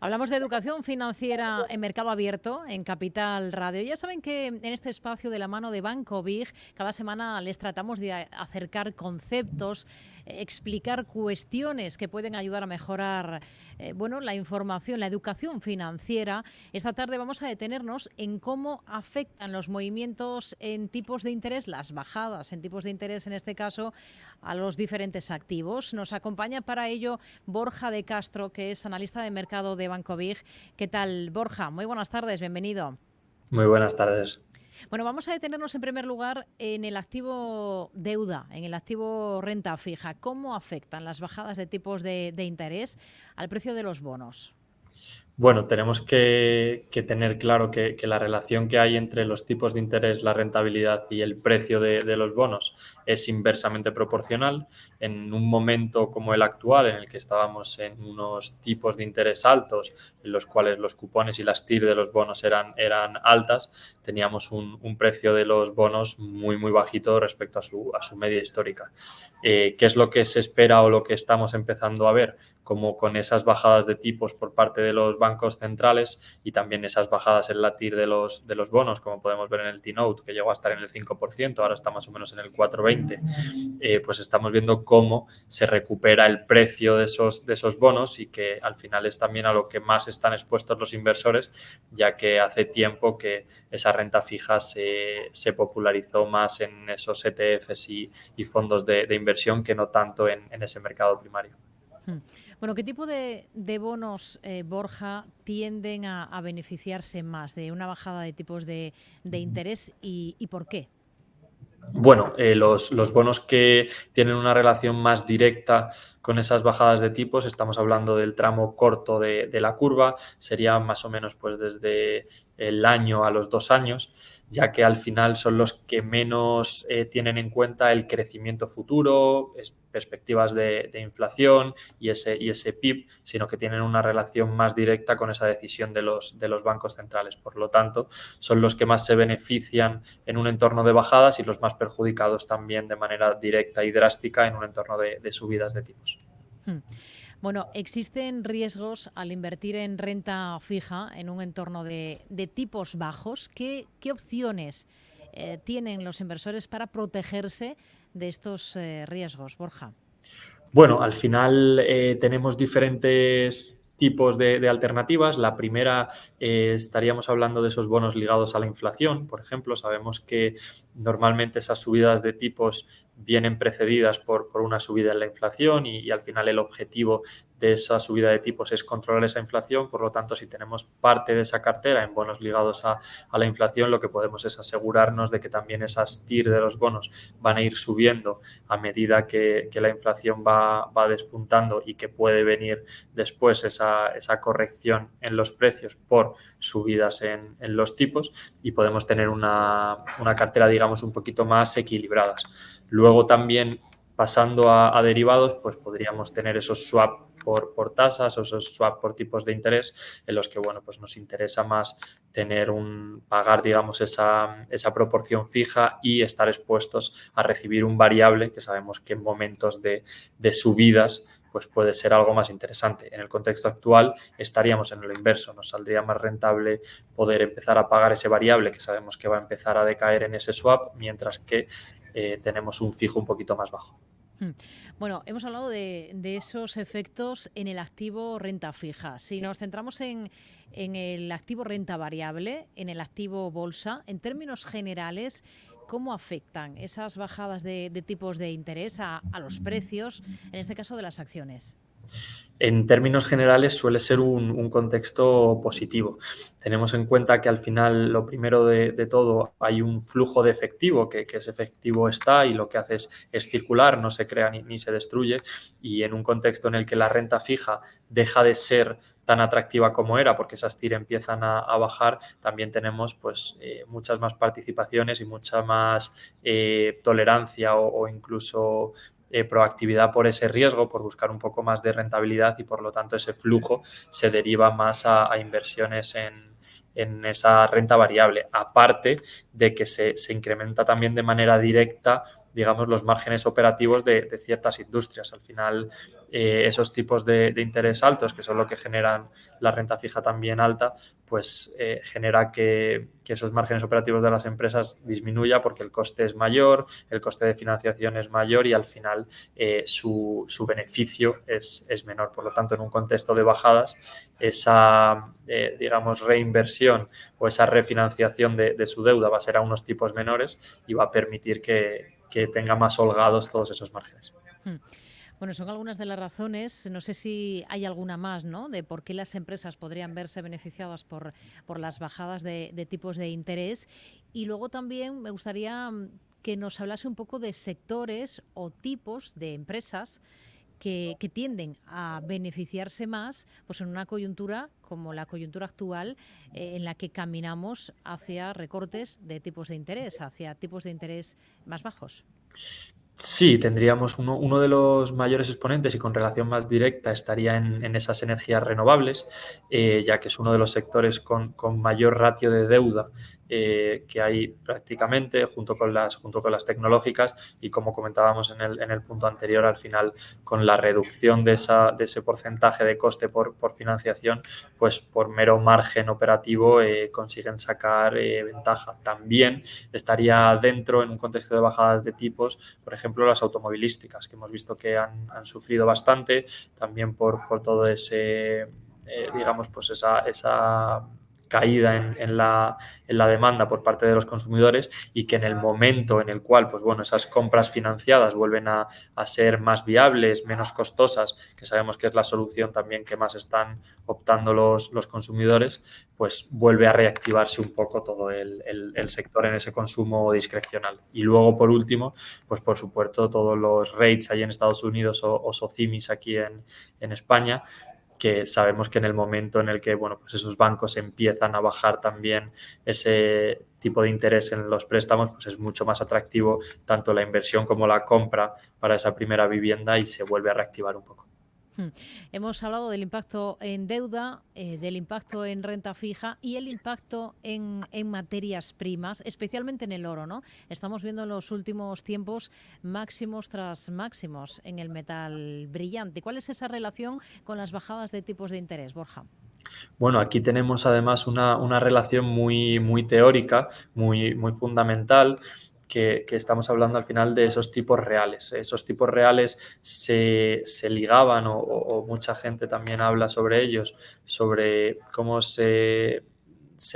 Hablamos de educación financiera en mercado abierto en Capital Radio. Ya saben que en este espacio de la mano de Banco Big, cada semana les tratamos de acercar conceptos, explicar cuestiones que pueden ayudar a mejorar la información, la educación financiera. Esta tarde vamos a detenernos en cómo afectan los movimientos en tipos de interés, las bajadas en tipos de interés en este caso, a los diferentes activos. Nos acompaña para ello Borja de Castro, que es analista de mercado de Banco Big. ¿Qué tal, Borja? Muy buenas tardes, bienvenido. Muy buenas tardes. Bueno, vamos a detenernos en primer lugar en el activo deuda, en el activo renta fija. ¿Cómo afectan las bajadas de tipos de interés al precio de los bonos? Bueno, tenemos que tener claro que la relación que hay entre los tipos de interés, la rentabilidad y el precio de los bonos es inversamente proporcional. En un momento como el actual, en el que estábamos en unos tipos de interés altos, en los cuales los cupones y las TIR de los bonos eran altas, teníamos un precio de los bonos muy bajito respecto a su media histórica. ¿Qué es lo que se espera o lo que estamos empezando a ver? Como con esas bajadas de tipos por parte de los bancos centrales y también esas bajadas en la TIR de los bonos, como podemos ver en el T-Note, que llegó a estar en el 5%, ahora está más o menos en el 4,20, pues estamos viendo cómo se recupera el precio de esos bonos y que al final es también a lo que más están expuestos los inversores, ya que hace tiempo que esa renta fija se popularizó más en esos ETFs y fondos de inversión que no tanto en ese mercado primario. Bueno, ¿qué tipo de bonos, Borja, tienden a beneficiarse más de una bajada de tipos de interés y por qué? Bueno, los bonos que tienen una relación más directa con esas bajadas de tipos, estamos hablando del tramo corto de la curva, sería más o menos pues desde el año a los 2 años, ya que al final son los que menos tienen en cuenta el crecimiento futuro, perspectivas de inflación y ese PIB, sino que tienen una relación más directa con esa decisión de los bancos centrales. Por lo tanto, son los que más se benefician en un entorno de bajadas y los más perjudicados también de manera directa y drástica en un entorno de subidas de tipos. Hmm. Bueno, existen riesgos al invertir en renta fija en un entorno de tipos bajos. ¿Qué opciones tienen los inversores para protegerse de estos riesgos, Borja? Bueno, al final tenemos diferentes tipos de alternativas. La primera, estaríamos hablando de esos bonos ligados a la inflación. Por ejemplo, sabemos que normalmente esas subidas de tipos vienen precedidas por una subida en la inflación y al final el objetivo de esa subida de tipos es controlar esa inflación. Por lo tanto, si tenemos parte de esa cartera en bonos ligados a la inflación, lo que podemos es asegurarnos de que también esas TIR de los bonos van a ir subiendo a medida que la inflación va despuntando y que puede venir después esa corrección en los precios por subidas en los tipos y podemos tener una cartera, digamos, un poquito más equilibradas. Luego también, pasando a derivados, pues podríamos tener esos swap por tasas o esos swap por tipos de interés en los que, bueno, pues nos interesa más pagar, digamos, esa proporción fija y estar expuestos a recibir un variable que sabemos que en momentos de subidas pues puede ser algo más interesante. En el contexto actual estaríamos en lo inverso, nos saldría más rentable poder empezar a pagar ese variable que sabemos que va a empezar a decaer en ese swap, mientras que tenemos un fijo un poquito más bajo. Hmm. Bueno, hemos hablado de esos efectos en el activo renta fija. Si nos centramos en el activo renta variable, en el activo bolsa, en términos generales, ¿cómo afectan esas bajadas de tipos de interés a los precios, en este caso de las acciones? En términos generales suele ser un contexto positivo. Tenemos en cuenta que al final, lo primero de todo, hay un flujo de efectivo, que ese efectivo está y lo que hace es circular, no se crea ni se destruye, y en un contexto en el que la renta fija deja de ser tan atractiva como era porque esas TIR empiezan a bajar, también tenemos pues muchas más participaciones y mucha más tolerancia o incluso proactividad por ese riesgo, por buscar un poco más de rentabilidad y por lo tanto ese flujo se deriva más a inversiones en esa renta variable, aparte de que se incrementa también de manera directa digamos, los márgenes operativos de ciertas industrias. Al final, esos tipos de interés altos, que son lo que generan la renta fija también alta, pues genera que esos márgenes operativos de las empresas disminuya porque el coste es mayor, el coste de financiación es mayor y al final su beneficio es menor. Por lo tanto, en un contexto de bajadas, esa, digamos, reinversión o esa refinanciación de su deuda va a ser a unos tipos menores y va a permitir que tenga más holgados todos esos márgenes. Bueno, son algunas de las razones, no sé si hay alguna más, ¿no?, de por qué las empresas podrían verse beneficiadas por las bajadas de tipos de interés. Y luego también me gustaría que nos hablase un poco de sectores o tipos de empresas que tienden a beneficiarse más pues en una coyuntura como la coyuntura actual, en la que caminamos hacia recortes de tipos de interés, hacia tipos de interés más bajos. Sí, tendríamos uno de los mayores exponentes y con relación más directa estaría en esas energías renovables, ya que es uno de los sectores con mayor ratio de deuda que hay prácticamente junto con las tecnológicas y como comentábamos en el punto anterior, al final con la reducción de ese porcentaje de coste por financiación, pues por mero margen operativo consiguen sacar ventaja. También estaría dentro en un contexto de bajadas de tipos, por ejemplo, las automovilísticas, que hemos visto que han sufrido bastante, también por todo ese, digamos, pues esa caída en la demanda por parte de los consumidores y que en el momento en el cual, pues bueno, esas compras financiadas vuelven a ser más viables, menos costosas, que sabemos que es la solución también que más están optando los consumidores, pues vuelve a reactivarse un poco todo el sector en ese consumo discrecional. Y luego, por último, pues por supuesto, todos los rates ahí en Estados Unidos o SOCIMIs aquí en España, que sabemos que en el momento en el que bueno, pues esos bancos empiezan a bajar también ese tipo de interés en los préstamos, pues es mucho más atractivo tanto la inversión como la compra para esa primera vivienda y se vuelve a reactivar un poco. Hmm. Hemos hablado del impacto en deuda, del impacto en renta fija y el impacto en materias primas, especialmente en el oro, ¿no? Estamos viendo en los últimos tiempos máximos tras máximos en el metal brillante. ¿Cuál es esa relación con las bajadas de tipos de interés, Borja? Bueno, aquí tenemos además una relación muy teórica, muy fundamental, que estamos hablando al final de esos tipos reales. Esos tipos reales se ligaban o mucha gente también habla sobre ellos, sobre cómo se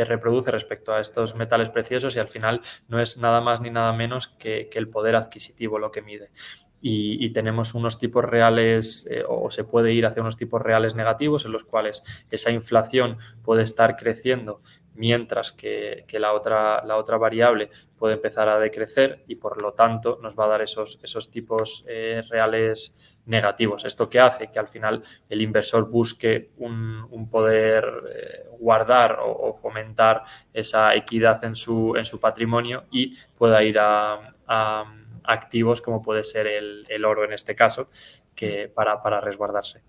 reproduce respecto a estos metales preciosos y al final no es nada más ni nada menos que el poder adquisitivo lo que mide. Y tenemos unos tipos reales o se puede ir hacia unos tipos reales negativos en los cuales esa inflación puede estar creciendo mientras que la otra variable puede empezar a decrecer y por lo tanto nos va a dar esos tipos reales negativos. ¿Esto qué hace? Que al final el inversor busque un poder guardar o fomentar esa equidad en su patrimonio y pueda ir a activos como puede ser el oro en este caso, Hmm. que para resguardarse.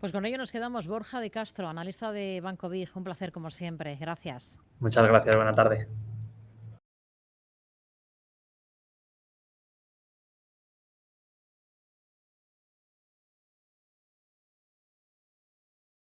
Pues con ello nos quedamos. Borja de Castro, analista de Banco Big. Un placer como siempre. Gracias. Muchas gracias, buena tarde.